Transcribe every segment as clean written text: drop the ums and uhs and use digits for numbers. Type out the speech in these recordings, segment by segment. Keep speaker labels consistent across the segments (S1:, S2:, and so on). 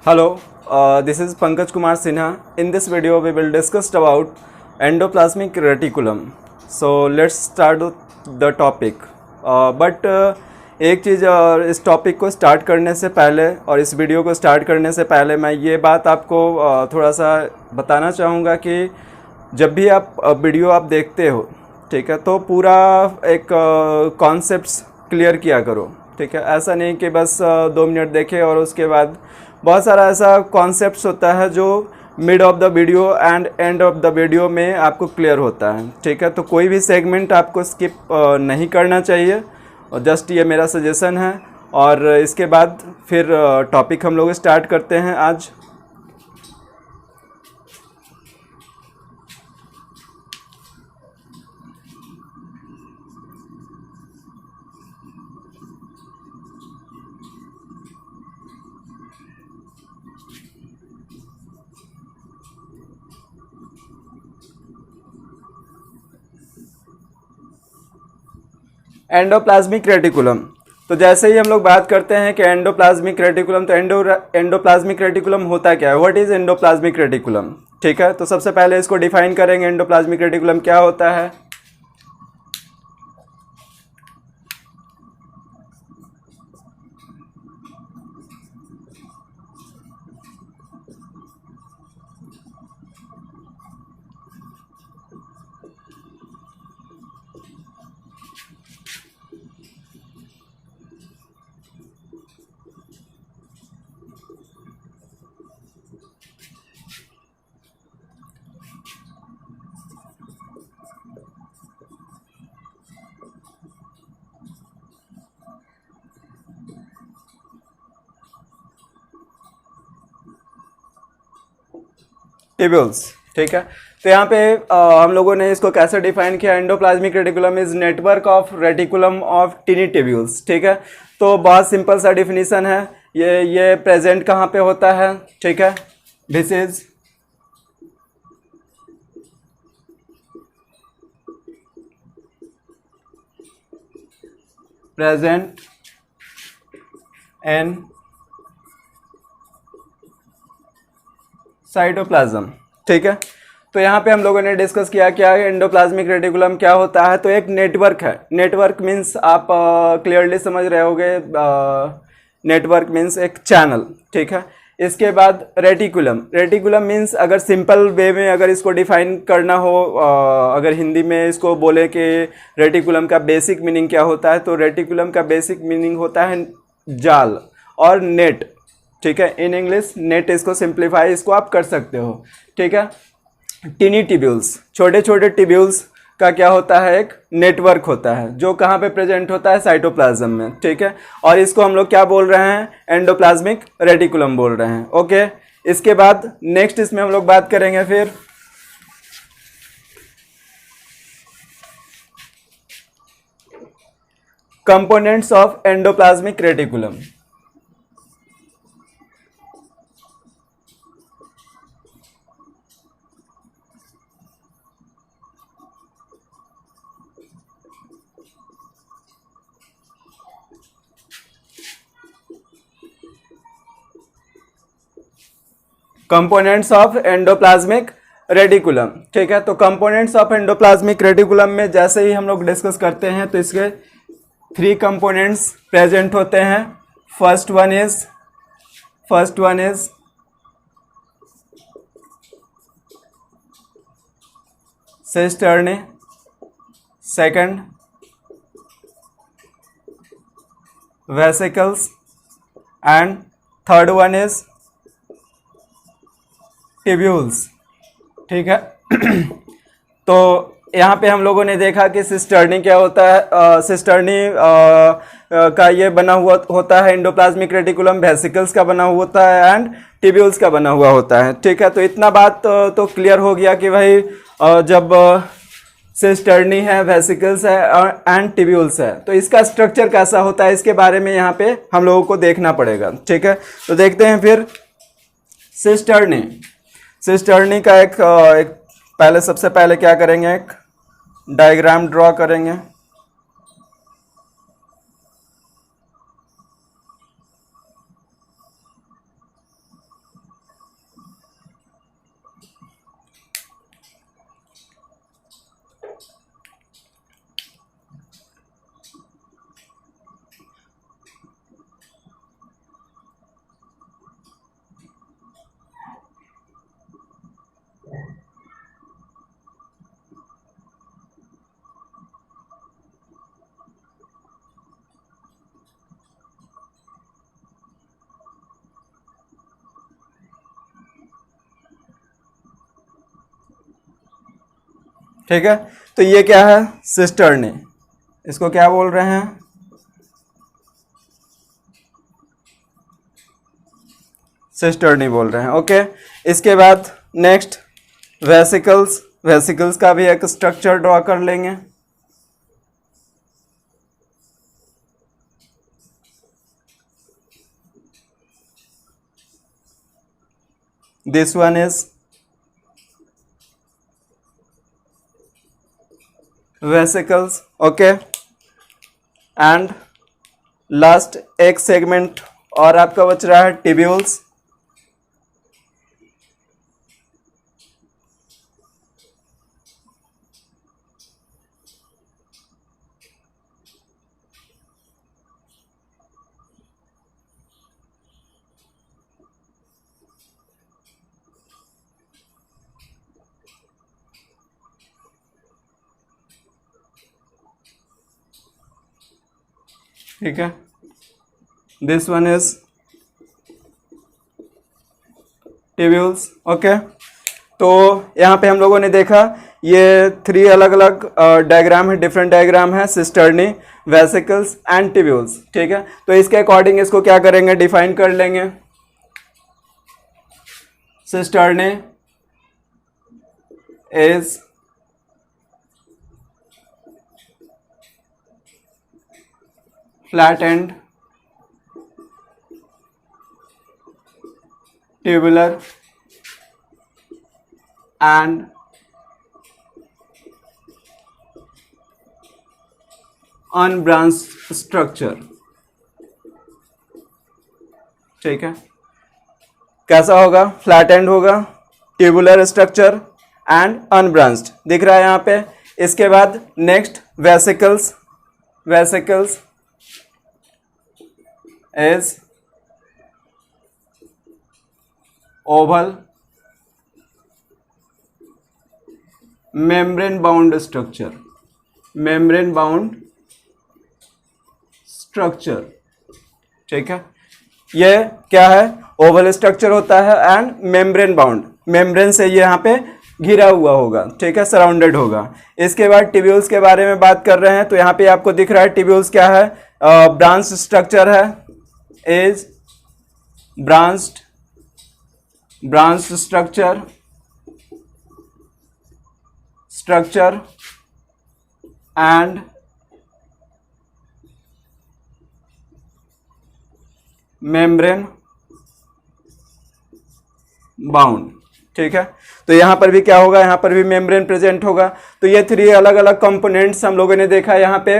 S1: Hello, this is Pankaj Kumar Sinha. In this video, we will discuss about endoplasmic reticulum. So let's start the topic. एक चीज़ इस topic को start करने से पहले और इस वीडियो को स्टार्ट करने से पहले मैं ये बात आपको थोड़ा सा बताना चाहूँगा कि जब भी आप वीडियो आप देखते हो, ठीक है, तो पूरा एक कॉन्सेप्ट्स क्लियर किया करो, ठीक है। ऐसा नहीं कि बस 2 मिनट देखे और उसके बाद बहुत सारा ऐसा कॉन्सेप्ट्स होता है जो mid of the video and end of the video में आपको क्लियर होता है, ठीक है। तो कोई भी सेगमेंट आपको स्किप नहीं करना चाहिए, और जस्ट ये मेरा सजेशन है। और इसके बाद फिर टॉपिक हम लोग स्टार्ट करते हैं आज। Endoplasmic reticulum. तो जैसे ही हम लोग बात करते हैं कि एंडोप्लाज्मिक रेटिकुलम, तो एंडोप्लाज्मिक रेटिकुलम होता क्या है, व्हाट इज एंडोप्लाज्मिक रेटिकुलम, ठीक है। तो सबसे पहले इसको डिफाइन करेंगे, एंडोप्लाज्मिक रेटिकुलम क्या होता है। टिब्यूल्स, ठीक है। तो यहाँ पे हम लोगों ने इसको कैसे डिफाइन किया, endoplasmic reticulum is network of reticulum of टिनी tubules, ठीक है। तो बहुत सिंपल सा डिफिनीशन है। ये प्रेजेंट कहाँ पे होता है, ठीक है। This is present in cytoplasm, ठीक है। तो यहाँ पे हम लोगों ने डिस्कस किया क्या है, एंडोप्लाज्मिक रेटिकुलम क्या होता है। तो एक नेटवर्क है। नेटवर्क मीन्स आप क्लियरली समझ रहे होगे, नेटवर्क मीन्स एक चैनल, ठीक है। इसके बाद रेटिकुलम। रेटिकुलम मीन्स अगर सिंपल वे में अगर इसको डिफाइन करना हो, अगर हिंदी में इसको बोले कि रेटिकुलम का बेसिक मीनिंग क्या होता है, तो रेटिकुलम का बेसिक मीनिंग होता है जाल और नेट, ठीक है। इन इंग्लिश नेट, इसको सिंप्लीफाई इसको आप कर सकते हो, ठीक है। टिनी टिब्यूल्स, छोटे छोटे टिब्यूल्स का क्या होता है, एक नेटवर्क होता है जो कहाँ पे प्रेजेंट होता है, साइटोप्लाज्म में, ठीक है। और इसको हम लोग क्या बोल रहे हैं, एंडोप्लाज्मिक रेटिकुलम बोल रहे हैं, ओके। इसके बाद नेक्स्ट इसमें हम लोग बात करेंगे फिर components of endoplasmic reticulum. Components of endoplasmic reticulum, ठीक है। तो कंपोनेंट्स ऑफ एंडोप्लाज्मिक रेटिकुलम में जैसे ही हम लोग डिस्कस करते हैं तो इसके 3 कंपोनेंट्स प्रेजेंट होते हैं। First one is cisternae, second vesicles and third one is tubules, ठीक है। तो यहाँ पे हम लोगों ने देखा कि सिस्टर्नी क्या होता है। सिस्टर्नी का ये बना हुआ होता है एंडोप्लाज्मिक रेटिकुलम, वेसिकल्स का बना हुआ होता है एंड टिब्यूल्स का बना हुआ होता है, ठीक है। तो इतना बात तो क्लियर हो गया कि भाई जब सिस्टर्नी है, वेसिकल्स है एंड टिब्यूल्स है, तो इसका स्ट्रक्चर कैसा होता है, इसके बारे में यहाँ पे हम लोगों को देखना पड़ेगा, ठीक है। तो देखते हैं फिर सिस्टर्नी। सिस्टर्नी का एक पहले सबसे पहले क्या करेंगे, एक डायग्राम ड्रॉ करेंगे। ठीक है। तो ये क्या है, सिस्टर्नी, इसको क्या बोल रहे हैं, सिस्टर्नी बोल रहे हैं। ओके, इसके बाद नेक्स्ट वेसिकल्स, वेसिकल्स का भी एक स्ट्रक्चर ड्रॉ कर लेंगे। This one is vesicles. Okay, and last एक सेगमेंट और आपका बच रहा है टिब्यूल्स। ठीक है, this one is tubules. Okay, तो यहाँ पे हम लोगों ने देखा ये 3 अलग अलग डायग्राम है, डिफरेंट डायग्राम है, सिस्टर्नी, वेसिकल्स एंड टिब्यूल्स। ठीक है, तो इसके अकॉर्डिंग इसको क्या करेंगे, डिफाइन कर लेंगे। Cisternae is flattened tubular and unbranched structure। ठीक है, कैसा होगा, फ्लैटेंड होगा, ट्यूबुलर स्ट्रक्चर एंड अनब्रांच्ड दिख रहा है यहाँ पे। इसके बाद next vesicles, vesicles is oval membrane bound structure, membrane bound structure। ठीक है, ये क्या है, ओवल स्ट्रक्चर होता है एंड मेम्ब्रेन बाउंड, मेम्ब्रेन से ये यहाँ पे घिरा हुआ होगा। ठीक है, सराउंडेड होगा। इसके बाद टिब्यूल्स के बारे में बात कर रहे हैं, तो यहाँ पे आपको दिख रहा है टिब्यूल्स क्या है, ब्रांच स्ट्रक्चर है, is branched structure and membrane bound। ठीक है, तो यहां पर भी क्या होगा, यहां पर भी मेम्ब्रेन प्रेजेंट होगा। तो ये 3 अलग अलग कंपोनेंट्स हम लोगों ने देखा यहाँ पे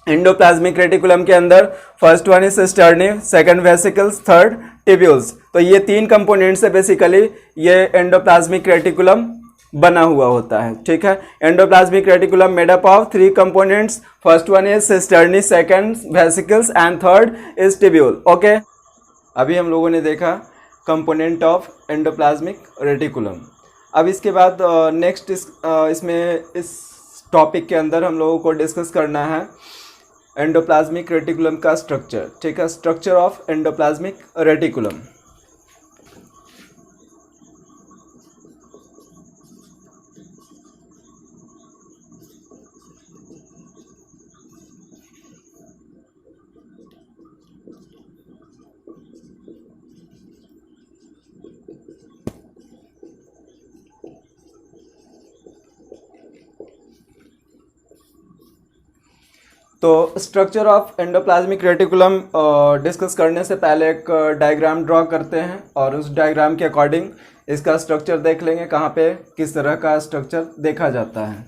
S1: एंडोप्लाज्मिक रेटिकुलम के अंदर। First one is cisternae, second vesicles, third tubules. तो ये 3 कंपोनेंट से बेसिकली ये एंडोप्लाज्मिक रेटिकुलम बना हुआ होता है। ठीक है, endoplasmic reticulum made up of 3 components, first one is cisternae, second vesicles and third is tubule. Okay, अभी हम लोगों ने देखा कंपोनेंट ऑफ एंडोप्लाज्मिक रेटिकुलम। अब इसके बाद नेक्स्ट इसमें इस टॉपिक के अंदर हम लोगों को डिस्कस करना है एंडोप्लाज्मिक रेटिकुलम का स्ट्रक्चर। ठीक है, स्ट्रक्चर ऑफ एंडोप्लाज्मिक रेटिकुलम। तो structure of endoplasmic reticulum discuss करने से पहले एक डायग्राम ड्रॉ करते हैं और उस डायग्राम के अकॉर्डिंग इसका स्ट्रक्चर देख लेंगे, कहाँ पे किस तरह का स्ट्रक्चर देखा जाता है।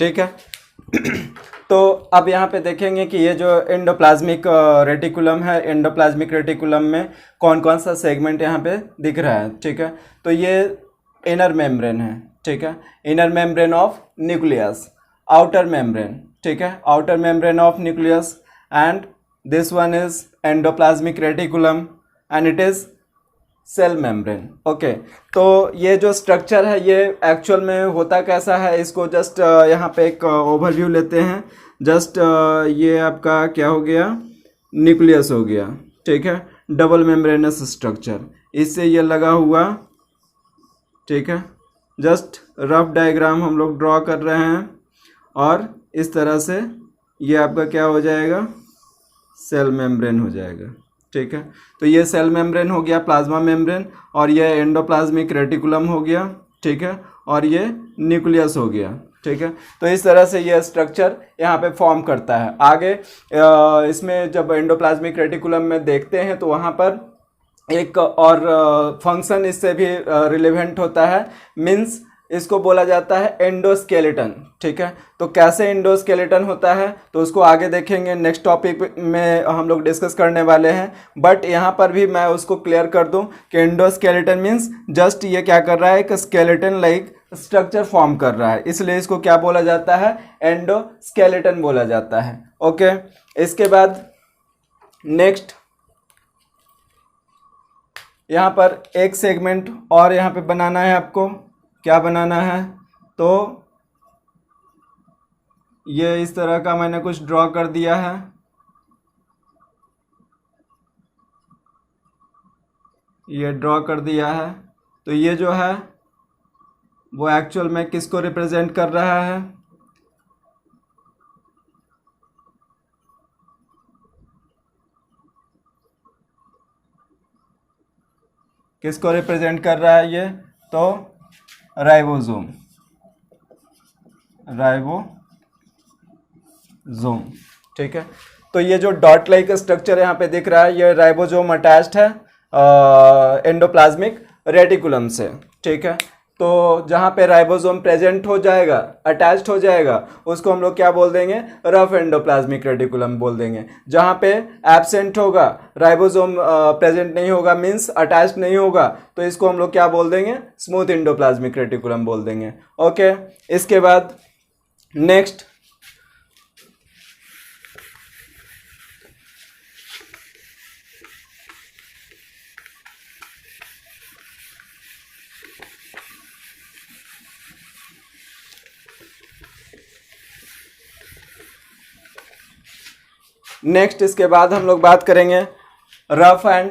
S1: ठीक है। तो अब यहाँ पे देखेंगे कि ये जो एंडोप्लाज्मिक रेटिकुलम है, एंडोप्लाज्मिक रेटिकुलम में कौन कौन सा सेगमेंट यहाँ पे दिख रहा है। ठीक है, तो ये इनर मेम्ब्रेन है। ठीक है, inner membrane of nucleus, outer membrane. ठीक है, outer membrane of nucleus, and this one is endoplasmic reticulum and it is cell membrane. Okay, तो ये जो स्ट्रक्चर है ये एक्चुअल में होता कैसा है, इसको जस्ट यहाँ पे एक ओवरव्यू लेते हैं। जस्ट ये आपका क्या हो गया, न्यूक्लियस हो गया। ठीक है, डबल मेम्ब्रेनस स्ट्रक्चर, इससे ये लगा हुआ। ठीक है, जस्ट रफ डायग्राम हम लोग ड्रॉ कर रहे हैं और इस तरह से ये आपका क्या हो जाएगा, सेल मेम्ब्रेन हो जाएगा। ठीक है, तो ये सेल मेम्ब्रेन हो गया, प्लाज्मा मेम्ब्रेन, और ये एंडोप्लाज्मिक रेटिकुलम हो गया। ठीक है, और ये न्यूक्लियस हो गया। ठीक है, तो इस तरह से ये स्ट्रक्चर यहाँ पे फॉर्म करता है। आगे इसमें जब एंडोप्लाज्मिक रेटिकुलम में देखते हैं तो वहाँ पर एक और फंक्शन इससे भी रिलेवेंट होता है, मीन्स इसको बोला जाता है एंडोस्केलेटन। ठीक है, तो कैसे एंडोस्केलेटन होता है तो उसको आगे देखेंगे, नेक्स्ट टॉपिक में हम लोग डिस्कस करने वाले हैं। बट यहाँ पर भी मैं उसको क्लियर कर दूं कि एंडोस्केलेटन मीन्स जस्ट ये क्या कर रहा है, एक स्केलेटन लाइक स्ट्रक्चर फॉर्म कर रहा है, इसलिए इसको क्या बोला जाता है, एंडोस्केलेटन बोला जाता है। ओके, इसके बाद नेक्स्ट यहाँ पर एक सेगमेंट और यहाँ पे बनाना है आपको। क्या बनाना है, तो ये इस तरह का मैंने कुछ ड्रॉ कर दिया है। ये ड्रॉ कर दिया है, तो ये जो है वो एक्चुअल में किसको रिप्रेजेंट कर रहा है, किसको रिप्रेजेंट कर रहा है ये, तो राइबोसोम, राइबोसोम। ठीक है, तो ये जो डॉट लाइक स्ट्रक्चर यहाँ पे दिख रहा है ये राइबोसोम अटैच्ड है एंडोप्लाज्मिक रेटिकुलम से। ठीक है, तो जहाँ पे राइबोसोम प्रेजेंट हो जाएगा, अटैच्ड हो जाएगा, उसको हम लोग क्या बोल देंगे, रफ एंडोप्लाज्मिक रेटिकुलम बोल देंगे। जहाँ पे एब्सेंट होगा, राइबोसोम प्रेजेंट नहीं होगा, मीन्स अटैच्ड नहीं होगा, तो इसको हम लोग क्या बोल देंगे, स्मूथ एंडोप्लाज्मिक रेटिकुलम बोल देंगे। ओके, इसके बाद नेक्स्ट इसके बाद हम लोग बात करेंगे rough and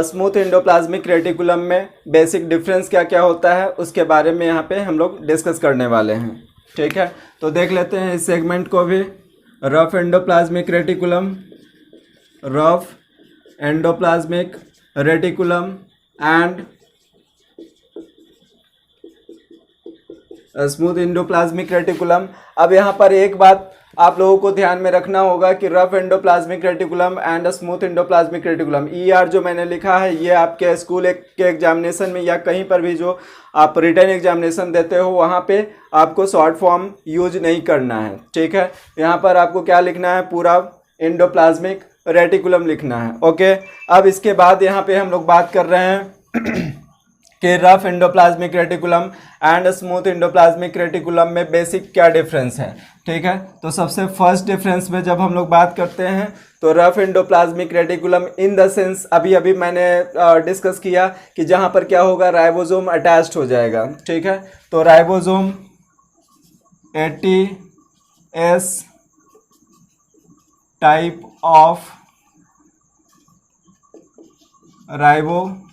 S1: smooth endoplasmic reticulum में बेसिक डिफरेंस क्या क्या होता है, उसके बारे में यहाँ पे हम लोग डिस्कस करने वाले हैं। ठीक है, तो देख लेते हैं इस सेगमेंट को भी। Rough endoplasmic reticulum, rough endoplasmic reticulum and smooth endoplasmic reticulum. अब यहाँ पर एक बात आप लोगों को ध्यान में रखना होगा कि rough endoplasmic reticulum and smooth endoplasmic reticulum, ER जो मैंने लिखा है ये आपके स्कूल के एग्जामिनेशन में या कहीं पर भी जो आप रिटन एग्जामिनेशन देते हो वहाँ पे आपको शॉर्ट फॉर्म यूज नहीं करना है। ठीक है, यहाँ पर आपको क्या लिखना है, पूरा एंडोप्लाज्मिक रेटिकुलम लिखना है। ओके, अब इसके बाद यहाँ पे हम लोग बात कर रहे हैं कि rough endoplasmic reticulum and smooth endoplasmic reticulum में बेसिक क्या डिफरेंस है। ठीक है, तो सबसे फर्स्ट डिफरेंस में जब हम लोग बात करते हैं तो rough endoplasmic reticulum in the sense अभी मैंने डिस्कस किया कि जहां पर क्या होगा, राइबोसोम अटैच्ड हो जाएगा। ठीक है, तो ribosome 80S type of ribosome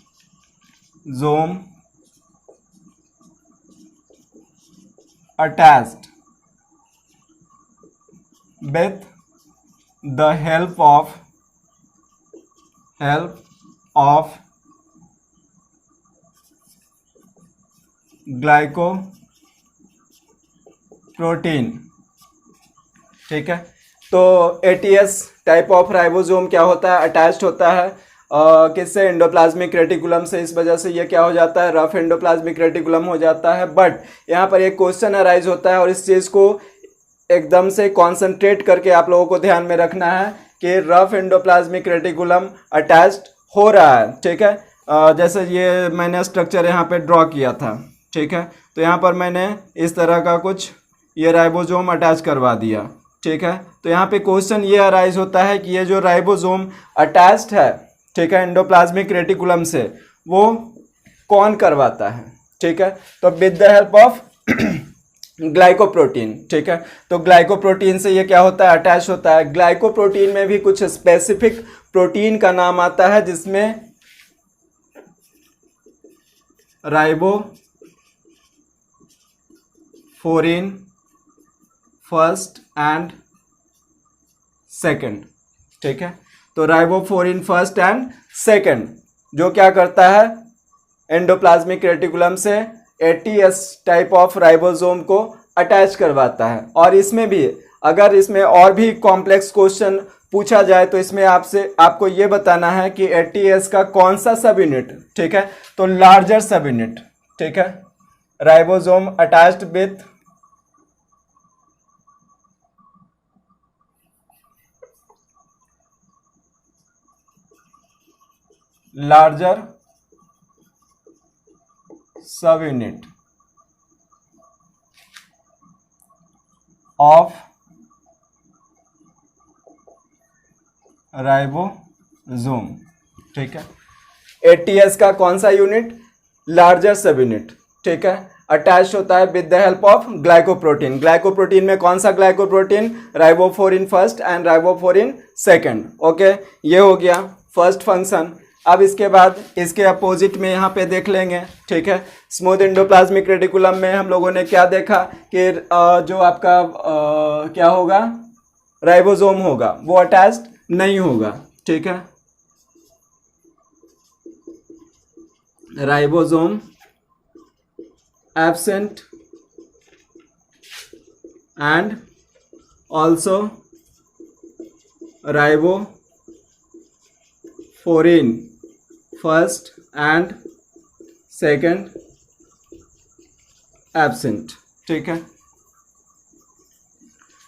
S1: attached with the help of glycoprotein. ठीक है, तो ATS टाइप ऑफ राइबोसोम क्या होता है, अटैच्ड होता है किससे, एंडोप्लाज्मिक रेटिकुलम से। इस वजह से ये क्या हो जाता है, रफ एंडोप्लाज्मिक रेटिकुलम हो जाता है। बट यहाँ पर एक क्वेश्चन अराइज होता है और इस चीज़ को एकदम से कॉन्सेंट्रेट करके आप लोगों को ध्यान में रखना है कि रफ एंडोप्लाज्मिक रेटिकुलम अटैच्ड हो रहा है, ठीक है। जैसे ये मैंने स्ट्रक्चर यहाँ पे ड्रॉ किया था, ठीक है। तो यहाँ पर मैंने इस तरह का कुछ ये राइबोसोम अटैच करवा दिया, ठीक है। तो यहाँ पे क्वेश्चन ये अराइज होता है कि ये जो राइबोसोम अटैच्ड है, ठीक है, एंडोप्लाज्मिक रेटिकुलम से, वो कौन करवाता है, ठीक है। तो with the help of glycoprotein, ठीक है। तो ग्लाइकोप्रोटीन से ये क्या होता है, अटैच होता है। ग्लाइकोप्रोटीन में भी कुछ स्पेसिफिक प्रोटीन का नाम आता है जिसमें राइबोफोरिन फर्स्ट एंड सेकंड, ठीक है। तो राइबोफोरिन फर्स्ट एंड सेकंड जो क्या करता है, एंडोप्लाज्मिक रेटिकुलम से एटीएस टाइप ऑफ राइबोसोम को अटैच करवाता है। और इसमें भी अगर इसमें और भी कॉम्प्लेक्स क्वेश्चन पूछा जाए तो इसमें आपको ये बताना है कि एटीएस का कौन सा सब यूनिट, ठीक है। तो लार्जर सब यूनिट, ठीक है, राइबोसोम अटैच्ड विथ लार्जर सब यूनिट ऑफ राइबोसोम, ठीक है। एटीएस का कौन सा यूनिट, लार्जर सब यूनिट, ठीक है, अटैच होता है with the help of glycoprotein. Glycoprotein में कौन सा glycoprotein, ribophorin first and ribophorin second, okay. ये हो गया फर्स्ट फंक्शन। अब इसके बाद इसके अपोजिट में यहाँ पे देख लेंगे, ठीक है। स्मूथ एंडोप्लाज्मिक रेटिकुलम में हम लोगों ने क्या देखा कि जो आपका क्या होगा, राइबोसोम होगा, वो अटैच्ड नहीं होगा, ठीक है। Ribosome absent and also ribophorin first and second absent, ठीक है।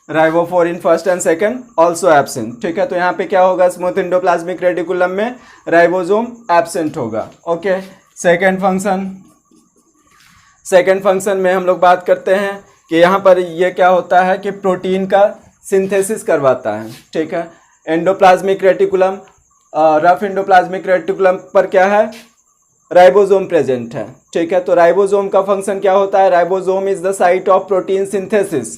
S1: Ribophorin first and second also absent, ठीक है। तो यहाँ पे क्या होगा, स्मूथ एंडोप्लाज्मिक रेटिकुलम में राइबोसोम एब्सेंट होगा, ओके। सेकंड फंक्शन में हम लोग बात करते हैं कि यहाँ पर ये क्या होता है कि प्रोटीन का सिंथेसिस करवाता है, ठीक है। Endoplasmic reticulum, rough endoplasmic reticulum पर क्या है, राइबोसोम प्रेजेंट है, ठीक है। तो राइबोसोम का फंक्शन क्या होता है, ribosome is the site of protein synthesis,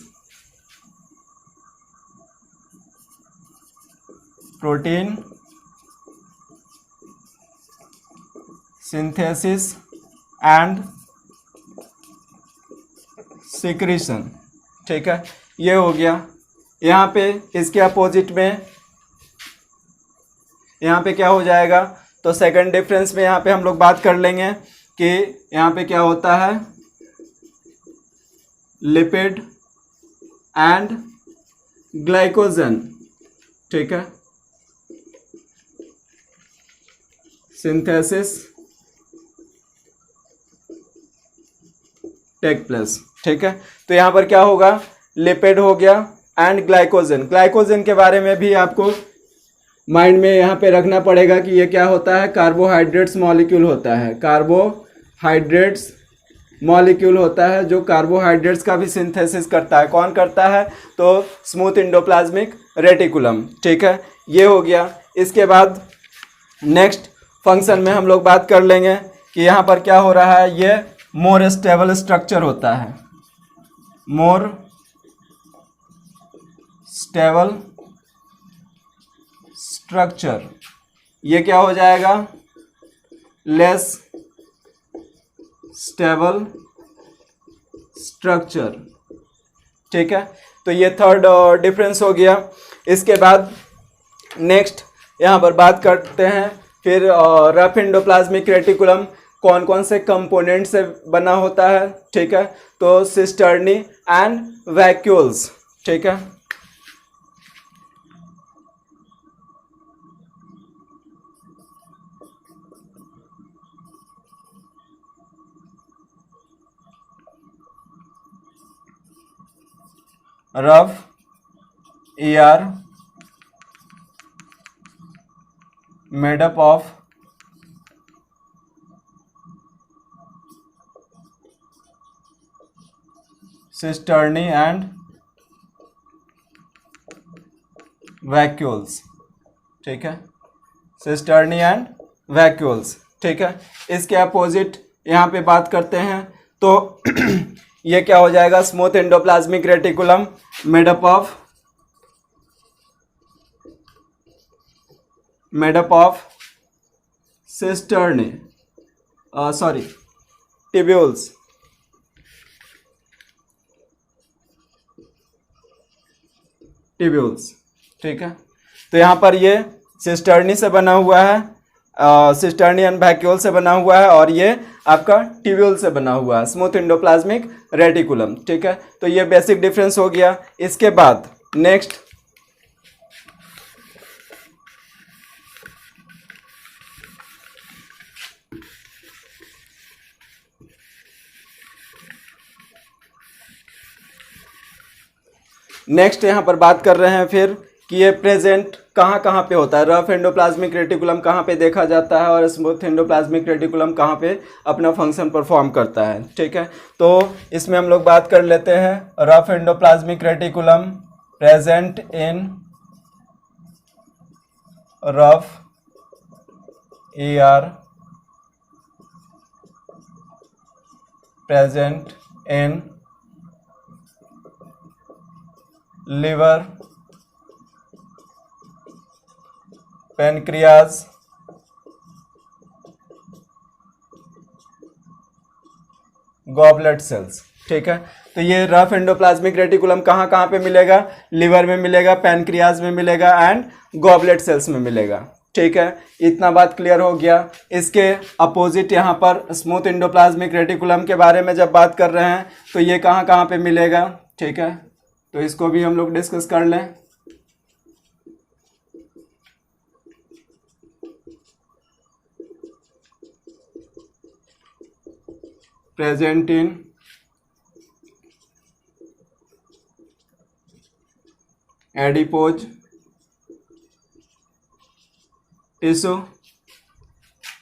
S1: protein synthesis and secretion, ठीक है। ये हो गया। यहाँ पे इसके अपोजिट में यहाँ पे क्या हो जाएगा, तो सेकंड डिफरेंस में यहाँ पे हम लोग बात कर लेंगे कि यहाँ पे क्या होता है, लिपिड एंड ग्लाइकोजन, ठीक है, सिंथेसिस टेक प्लेस, ठीक है। तो यहाँ पर क्या होगा, लिपिड हो गया एंड ग्लाइकोजन के बारे में भी आपको माइंड में यहाँ पे रखना पड़ेगा कि ये क्या होता है, कार्बोहाइड्रेट्स मॉलिक्यूल होता है, कार्बोहाइड्रेट्स मॉलिक्यूल होता है जो कार्बोहाइड्रेट्स का भी सिंथेसिस करता है। कौन करता है, तो स्मूथ एंडोप्लाज्मिक रेटिकुलम, ठीक है। ये हो गया। इसके बाद नेक्स्ट फंक्शन में हम लोग बात कर लेंगे कि यहाँ पर क्या हो रहा है, ये मोर स्टेबल स्ट्रक्चर होता है, मोर स्टेबल स्ट्रक्चर। ये क्या हो जाएगा, लेस स्टेबल स्ट्रक्चर, ठीक है। तो ये थर्ड डिफरेंस हो गया। इसके बाद नेक्स्ट यहाँ पर बात करते हैं फिर रफ एंडोप्लाज्मिक रेटिकुलम कौन कौन से कंपोनेंट से बना होता है, ठीक है। तो सिस्टर्नी एंड वैक्यूल्स, ठीक है। Rough ER made up of cisternae and vacuoles, ठीक है, cisternae and vacuoles, ठीक है। इसके अपोजिट यहाँ पे बात करते हैं तो ये क्या हो जाएगा, smooth endoplasmic reticulum made up of cisternae, tubules, ठीक है। तो यहाँ पर ये सिस्टर्नी से बना हुआ है, सिस्टर्नी एंड वैक्यूल से बना हुआ है, और ये आपका ट्यूब्यूल से बना हुआ है, स्मूथ एंडोप्लाज्मिक रेटिकुलम, ठीक है। तो ये बेसिक डिफरेंस हो गया। इसके बाद नेक्स्ट यहाँ पर बात कर रहे हैं फिर कि ये प्रेजेंट कहाँ कहाँ पे होता है, रफ एंडोप्लाज्मिक रेटिकुलम कहाँ पे देखा जाता है और स्मूथ एंडोप्लाज्मिक रेटिकुलम कहाँ पे अपना फंक्शन परफॉर्म करता है, ठीक है। तो इसमें हम लोग बात कर लेते हैं rough endoplasmic reticulum present in rough ER present in liver, pancreas, goblet cells, ठीक है। तो ये रफ एंडोप्लाज्मिक रेटिकुलम कहाँ कहाँ पे मिलेगा, लिवर में मिलेगा, पैनक्रियाज में मिलेगा एंड गॉबलेट सेल्स में मिलेगा, ठीक है। इतना बात क्लियर हो गया। इसके अपोजिट यहाँ पर स्मूथ एंडोप्लाज्मिक रेटिकुलम के बारे में जब बात कर रहे हैं तो ये कहाँ कहाँ पे मिलेगा, ठीक है। तो इसको भी हम लोग डिस्कस कर लें। प्रेजेंट इन एडिपोज टिश्यू,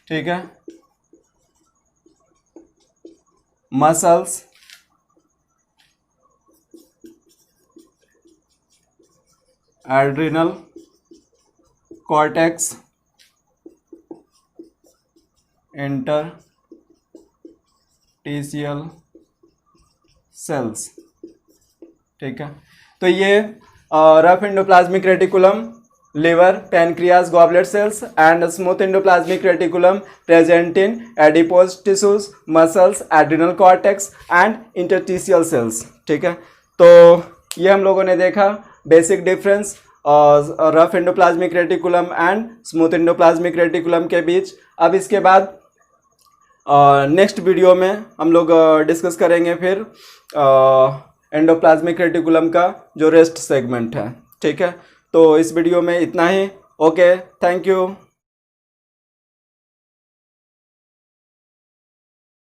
S1: ठीक है, muscles, adrenal cortex, interstitial cells, ठीक है। तो ये rough endoplasmic reticulum, liver, pancreas, goblet cells and smooth endoplasmic reticulum present in adipose tissues, muscles, adrenal cortex and interstitial cells, ठीक है। तो ये हम लोगों ने देखा basic difference rough endoplasmic reticulum and smooth endoplasmic reticulum के बीच। अब इसके बाद नेक्स्ट वीडियो में हम लोग डिस्कस करेंगे फिर एंडोप्लाज्मिक रेटिकुलम का जो रेस्ट सेगमेंट है, ठीक है। तो इस वीडियो में इतना ही। Okay, thank you.